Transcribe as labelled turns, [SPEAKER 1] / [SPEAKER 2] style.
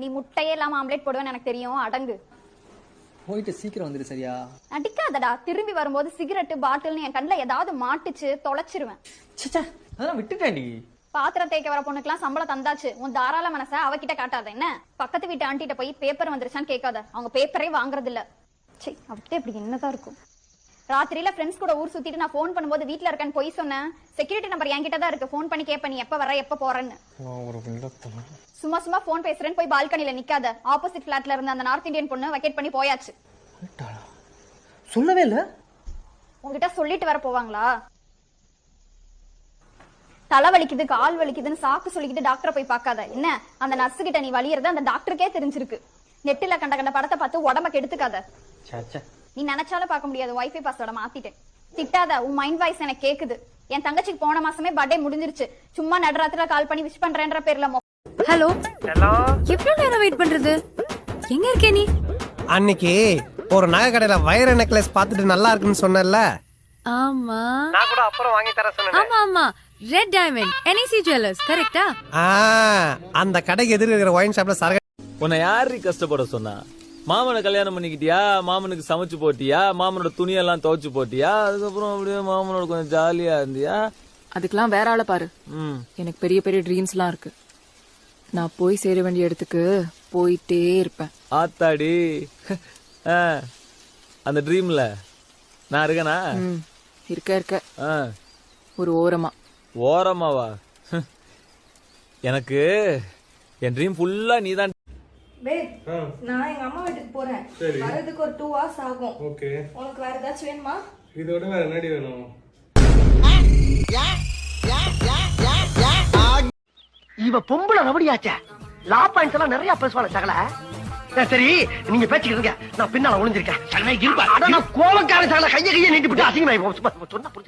[SPEAKER 1] நீ முட்டையே இல்லாம ஆம்லெட் போடுவேன்னு எனக்கு தெரியும், அடங்கு.
[SPEAKER 2] போயிட்டு சீக்கிரம் வந்துரு சரியா?
[SPEAKER 1] நடிக்காதடா, திரும்பி வரும்போது சிகரெட் பாட்டில்னு என் கண்ணுல ஏதாவது மாட்டுச்சு தொலைச்சிருவேன்.
[SPEAKER 2] சச்சா அதெல்லாம் விட்டுட்டேன்டி.
[SPEAKER 1] பாத்திரம் தேய்க்க வர பொண்ணுக்கெல்லாம் சம்பளம் தந்தாச்சு, உன் தாராள மனச அவகிட்ட காட்டாத. என்ன பக்கத்து வீட்டு ஆண்டிட்ட போய் பேப்பர் வந்துருச்சான்னு கேட்காத, அவங்க பேப்பரே வாங்குறது இல்ல. சரி அவகிட்ட இப்படி என்னதான் இருக்கும். ராத்திரியில ஃப்ரெண்ட்ஸ் கூட ஊர் சுத்திட்டு நான் போன் பண்ணும்போது வீட்டுல இருக்கேன்னு போய் சொன்னேன். செக்யூரிட்டி நம்பர் என்கிட்ட தான் இருக்கு, போன் பண்ணி கேப்ப நீ எப்ப வர எப்ப போறன்னு. சும்மா சும்மா போன் பேசுறேன்னு போய் பால்கனில நிக்காத. ஆப்போசிட் பிளாட்ல இருந்த அந்த நார்த் இந்தியன் பொண்ணு வக்கேட் பண்ணி போயாச்சு.
[SPEAKER 2] சொல்லவே இல்ல.
[SPEAKER 1] உங்ககிட்ட சொல்லிட்டு வர போவாங்களா? தலை வலிக்குது கால் வலிக்குதுன்னு சாக்கு சொல்லிக்கிட்டு டாக்டரை போய் பார்க்காத. என்ன அந்த நர்ஸு கிட்ட நீ வலியறது அந்த டாக்டருக்கே தெரிஞ்சிருக்கு. நெட்டில கண்ட கண்ட படத்தை பார்த்து உடம்ப கெடுத்துக்காத. நீ நினைச்சாலும் பார்க்க முடியாது, வைஃபை பாஸ்வேர்ட மாத்திட்டேன். திட்டாத, உன் மைண்ட் வாய்ஸ் எனக்கு கேக்குது. என் தங்கச்சிக்கு போன மாசமே பர்த்டே முடிஞ்சிருச்சு. சும்மா நடுராத்திரில கால் பண்ணி விஷ் பண்றேன்ற பேர்ல.
[SPEAKER 3] ஹலோ ஹலோ, எவ்வளவு நேரம் வெயிட் பண்றது? எங்க இருக்கே நீ?
[SPEAKER 4] அன்னைக்கு ஒரு நகை கடையில வைர நெக்லஸ் பார்த்துட்டு நல்லா இருக்குன்னு சொன்னல.
[SPEAKER 3] ஆமா,
[SPEAKER 4] நான் கூட அப்புறம் வாங்கி தர சொன்னேன்.
[SPEAKER 3] ஆமா ஆமா, ரெட் டைமண்ட் NEC ஜுவல்லர்ஸ் கரெக்ட்டா?
[SPEAKER 4] அந்த கடைக்கு எதிர இருக்கிற ஒயின் ஷாப்ல சரக.
[SPEAKER 5] உன்னை யாரு கஷ்டப்பட சொன்னா? மாமனை கல்யாணம் பண்ணிக்கிட்டியா, மாமனுக்கு சமைச்சு போட்டியா, மாமனோட துணியெல்லாம் துவைச்சு போட்டியா, அதுக்கப்புறம் அப்படியே மாமனோட கொஞ்சம் ஜாலியா இருந்தியா?
[SPEAKER 6] அதுக்கெல்லாம் வேற ஆள பாரு. எனக்கு பெரிய பெரிய ட்ரீம்ஸ் எல்லாம் இருக்கு. நான் போய் சேர வேண்டிய இடத்துக்கு போயிட்டே இருப்பேன்.
[SPEAKER 5] ஆத்தாடி, அந்த ட்ரீம்ல நான் இருக்கேனா?
[SPEAKER 6] இருக்க ஒரு ஓரமா.
[SPEAKER 5] ஓரமாவா? எனக்கு என் ட்ரீம் ஃபுல்லா நீதான்.
[SPEAKER 7] நான் எங்க அம்மா வீட்டுக்கு போறேன். வரதுக்கு ஒரு 2 hours ஆகும். ஓகே. உனக்கு வேற ஏதாச்சும் வேணுமா?
[SPEAKER 8] இதோட வேற என்னடி வேணும்?
[SPEAKER 9] இவ பொம்பளை ரவடியாச்சே. லா பாயிண்ட்ஸ் எல்லாம் நிறைய பேசுவாங்க சகல. சரி நீங்க பேசிக்கிட்டு இருங்க, நான் பின்னால ஒளிஞ்சிருக்கேன். நான் கோவக்கார சகல கையை நீட்டிவிட்டு அசிங்கமாயி சொன்னா புரிஞ்சு.